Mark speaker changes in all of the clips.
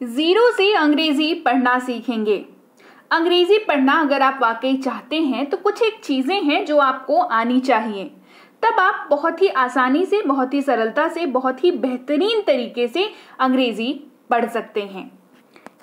Speaker 1: Zero से अंग्रेजी पढ़ना सीखेंगे। अंग्रेजी पढ़ना अगर आप वाकई चाहते हैं तो कुछ एक चीजें हैं जो आपको आनी चाहिए, तब आप बहुत ही आसानी से, बहुत ही सरलता से, बहुत ही बेहतरीन तरीके से अंग्रेजी पढ़ सकते हैं।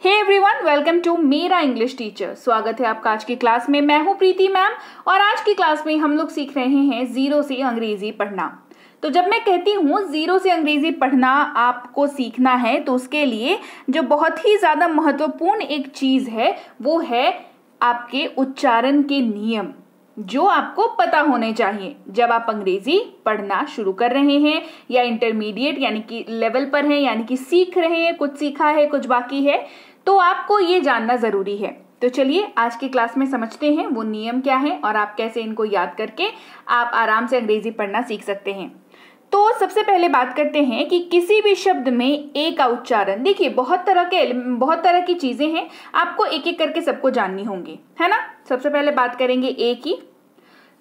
Speaker 1: हे एवरीवन, वेलकम टू मेरा इंग्लिश टीचर। स्वागत है आपका आज की क्लास में। मैं हूं प्रीति मैम और आज की क्लास में हम लोग सीख रहे हैं जीरो से अंग्रेजी पढ़ना। तो जब मैं कहती हूँ जीरो से अंग्रेजी पढ़ना आपको सीखना है तो उसके लिए जो बहुत ही ज़्यादा महत्वपूर्ण एक चीज़ है वो है आपके उच्चारण के नियम, जो आपको पता होने चाहिए जब आप अंग्रेजी पढ़ना शुरू कर रहे हैं या इंटरमीडिएट यानी कि लेवल पर हैं, यानी कि सीख रहे हैं, कुछ सीखा है कुछ बाकी है, तो आपको ये जानना ज़रूरी है। तो चलिए आज की क्लास में समझते हैं वो नियम क्या है और आप कैसे इनको याद करके आप आराम से अंग्रेजी पढ़ना सीख सकते हैं। तो सबसे पहले बात करते हैं कि किसी भी शब्द में ए का उच्चारण, देखिए बहुत तरह की चीजें हैं, आपको एक एक करके सबको जाननी होंगी, है ना। सबसे पहले बात करेंगे ए की।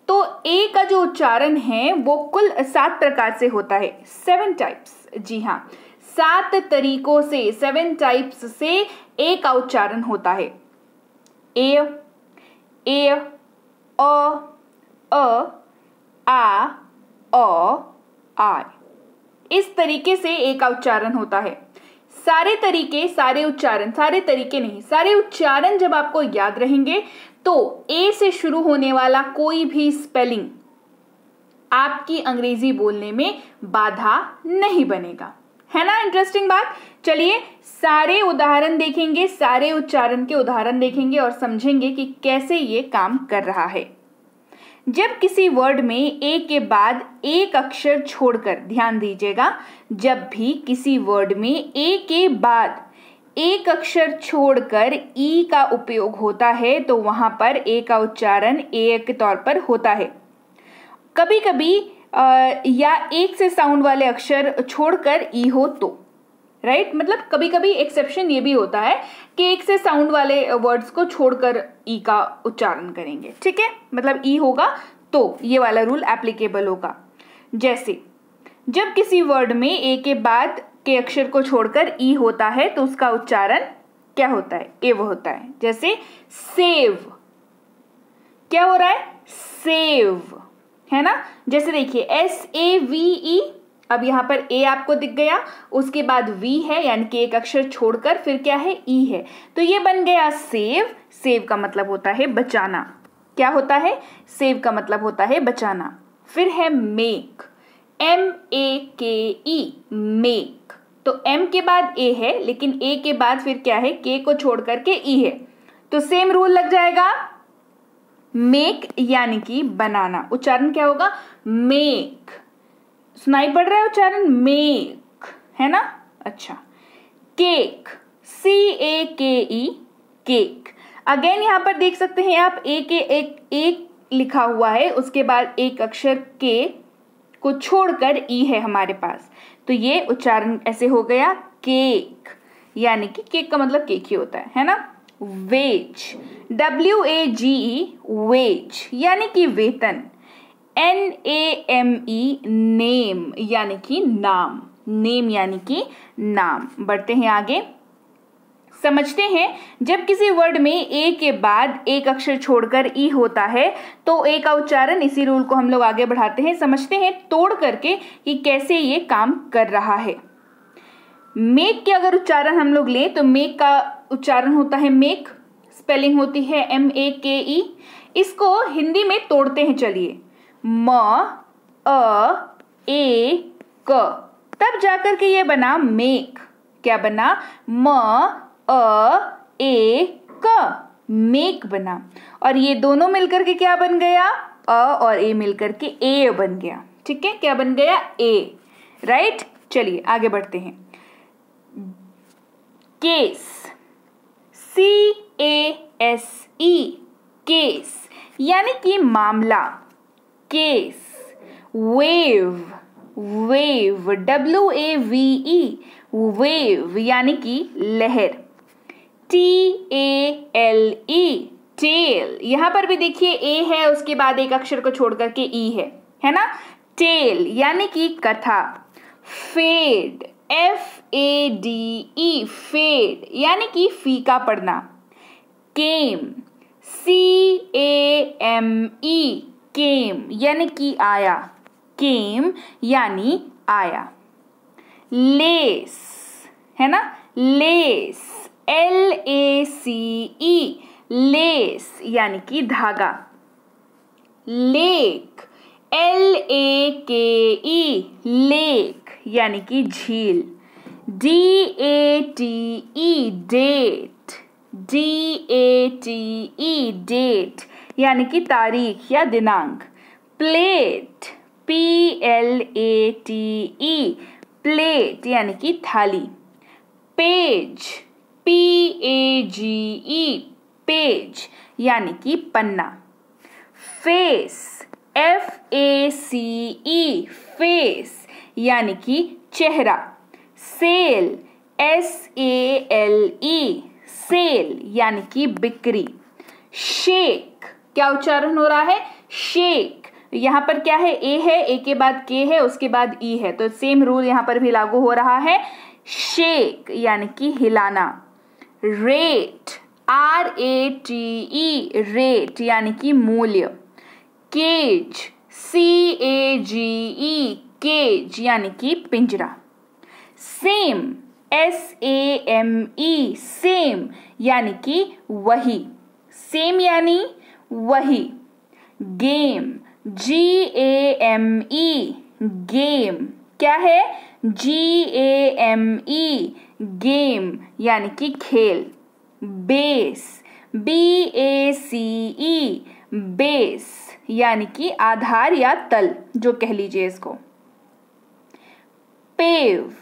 Speaker 1: तो ए का जो उच्चारण है वो कुल 7 प्रकार से होता है, 7 टाइप्स। जी हाँ, 7 तरीकों से, 7 टाइप्स से ए का उच्चारण होता है। ए, आ, ओ, आय, इस तरीके से ए का उच्चारण होता है। सारे उच्चारण जब आपको याद रहेंगे तो ए से शुरू होने वाला कोई भी स्पेलिंग आपकी अंग्रेजी बोलने में बाधा नहीं बनेगा, है ना। इंटरेस्टिंग बात। चलिए सारे उदाहरण देखेंगे, सारे उच्चारण के उदाहरण देखेंगे और समझेंगे कि कैसे ये काम कर रहा है। जब किसी वर्ड में ए के बाद एक अक्षर छोड़कर, ध्यान दीजिएगा, जब भी किसी वर्ड में ए के बाद एक अक्षर छोड़कर ई का उपयोग होता है तो वहां पर ए का उच्चारण ए के तौर पर होता है। कभी कभी या एक से साउंड वाले अक्षर छोड़कर ई हो तो, राइट, मतलब कभी कभी एक्सेप्शन ये भी होता है कि एक से साउंड वाले वर्ड्स को छोड़कर ई का उच्चारण करेंगे, ठीक है, मतलब ई होगा तो ये वाला रूल एप्लीकेबल होगा। जैसे जब किसी वर्ड में ए के बाद के अक्षर को छोड़कर ई होता है तो उसका उच्चारण क्या होता है, एव होता है। जैसे सेव, क्या हो रहा है, सेव, है ना। जैसे देखिए SAVE, अब यहाँ पर ए आपको दिख गया, उसके बाद वी है यानी कि एक अक्षर छोड़कर फिर क्या है, ई है, तो ये बन गया सेव। सेव का मतलब होता है बचाना। क्या होता है, सेव का मतलब होता है बचाना। फिर है मेक, MAKE, मेक, तो एम के बाद ए है लेकिन ए के बाद फिर क्या है, के को छोड़ करके ई है, तो सेम रूल लग जाएगा। मेक यानी कि बनाना, उच्चारण क्या होगा, मेक। सुनाई पड़ रहा है उच्चारण, मेक, है ना। अच्छा, केक, CAKE, केक। अगेन यहां पर देख सकते हैं आप ए के एक लिखा हुआ है, उसके बाद एक अक्षर के को छोड़कर ई है हमारे पास, तो ये उच्चारण ऐसे हो गया केक, यानी कि केक का मतलब केक ही होता है ना। वेज, WAGE, वेज यानी कि वेतन। NAME, नेम यानी कि नाम, नेम यानी कि नाम। बढ़ते हैं आगे, समझते हैं जब किसी वर्ड में ए के बाद एक अक्षर छोड़कर ई होता है तो ए का उच्चारण, इसी रूल को हम लोग आगे बढ़ाते हैं, समझते हैं तोड़ करके कि कैसे ये काम कर रहा है। मेक के अगर उच्चारण हम लोग लें तो मेक का उच्चारण होता है मेक, स्पेलिंग होती है MAKE। इसको हिंदी में तोड़ते हैं, चलिए, म अ ए क, तब जाकर के ये बना मेक। क्या बना, म अ ए क, मेक बना। और ये दोनों मिलकर के क्या बन गया, अ और ए मिलकर के ए बन गया, ठीक है, क्या बन गया, ए, राइट। चलिए आगे बढ़ते हैं। केस, CASE, केस यानी कि मामला, case. Wave, wave, WAVE, wave यानी कि लहर। TALE, टेल, यहां पर भी देखिए ए है, उसके बाद एक अक्षर को छोड़ करके ई है ना। टेल यानी कि कथा। फेड, FADE फेड यानी कि फीका पड़ना। केम, CAME केम यानी कि आया, केम यानी आया। लेस है ना, लेस, LACE लेस यानी कि धागा। लेक, LAKE लेक यानी कि झील। DATE डेट, DATE डेट यानी कि तारीख या दिनांक। प्लेट, PLATE प्लेट यानी कि थाली। पेज, PAGE पेज यानी कि पन्ना। फेस, FACE फेस यानी कि चेहरा। सेल, SALE सेल यानी कि बिक्री। शेक, क्या उच्चारण हो रहा है, शेक। यहां पर क्या है, ए है, ए के बाद के है, उसके बाद ई है, तो सेम रूल यहां पर भी लागू हो रहा है। शेक यानी कि हिलाना। रेट, RATE रेट यानी कि मूल्य। केज, CAGE केज यानी कि पिंजरा। सेम, SAME सेम यानी कि वही, सेम यानी वही। गेम, GAME गेम, क्या है, GAME गेम यानी कि खेल। बेस, BACE बेस यानी कि आधार या तल, जो कह लीजिए इसको। पेव,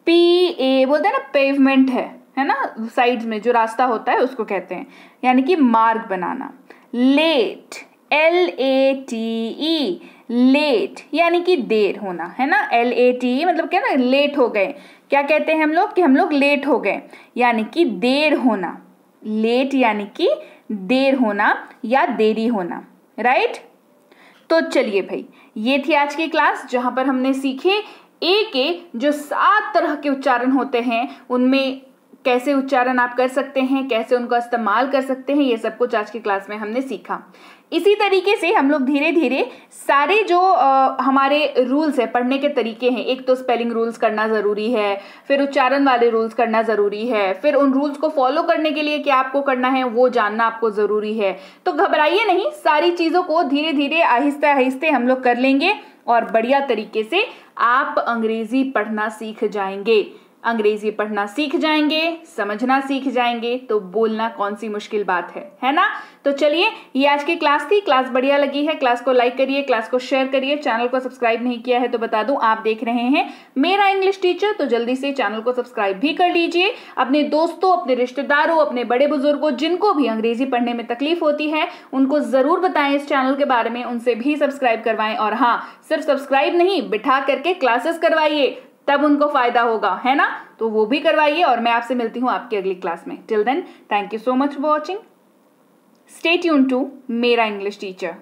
Speaker 1: PA बोलते हैं ना, पेवमेंट है ना, साइड्स में जो रास्ता होता है उसको कहते हैं, यानी कि मार्ग बनाना। लेट, LATE लेट यानी कि देर होना, है ना। LATE मतलब क्या ना, लेट हो गए, क्या कहते हैं हम लोग कि हम लोग लेट हो गए, यानी कि देर होना। लेट यानी कि देर होना या देरी होना, राइट। तो चलिए भाई, ये थी आज की क्लास जहां पर हमने सीखे ए के जो 7 तरह के उच्चारण होते हैं, उनमें कैसे उच्चारण आप कर सकते हैं, कैसे उनका इस्तेमाल कर सकते हैं, ये सब कुछ आज की क्लास में हमने सीखा। इसी तरीके से हम लोग धीरे धीरे सारे जो हमारे रूल्स है, पढ़ने के तरीके हैं, एक तो स्पेलिंग रूल्स करना ज़रूरी है, फिर उच्चारण वाले रूल्स करना ज़रूरी है, फिर उन रूल्स को फॉलो करने के लिए क्या आपको करना है वो जानना आपको ज़रूरी है। तो घबराइए नहीं, सारी चीज़ों को धीरे धीरे आहिस्ते आहिस्ते हम लोग कर लेंगे और बढ़िया तरीके से आप अंग्रेजी पढ़ना सीख जाएंगे। अंग्रेजी पढ़ना सीख जाएंगे, समझना सीख जाएंगे, तो बोलना कौन सी मुश्किल बात है ना। तो चलिए, ये आज की क्लास थी। क्लास बढ़िया लगी है, क्लास को लाइक करिए, क्लास को शेयर करिए। चैनल को सब्सक्राइब नहीं किया है तो बता दूं, आप देख रहे हैं मेरा इंग्लिश टीचर, तो जल्दी से चैनल को सब्सक्राइब भी कर लीजिए। अपने दोस्तों, अपने रिश्तेदारों, अपने बड़े बुजुर्गों, जिनको भी अंग्रेजी पढ़ने में तकलीफ होती है, उनको जरूर बताएं इस चैनल के बारे में, उनसे भी सब्सक्राइब करवाएं। और हाँ, सिर्फ सब्सक्राइब नहीं, बिठा करके क्लासेस करवाइए, तब उनको फायदा होगा, है ना। तो वो भी करवाइए और मैं आपसे मिलती हूं आपकी अगली क्लास में। Till then, thank you so much for watching. Stay tuned to मेरा इंग्लिश टीचर।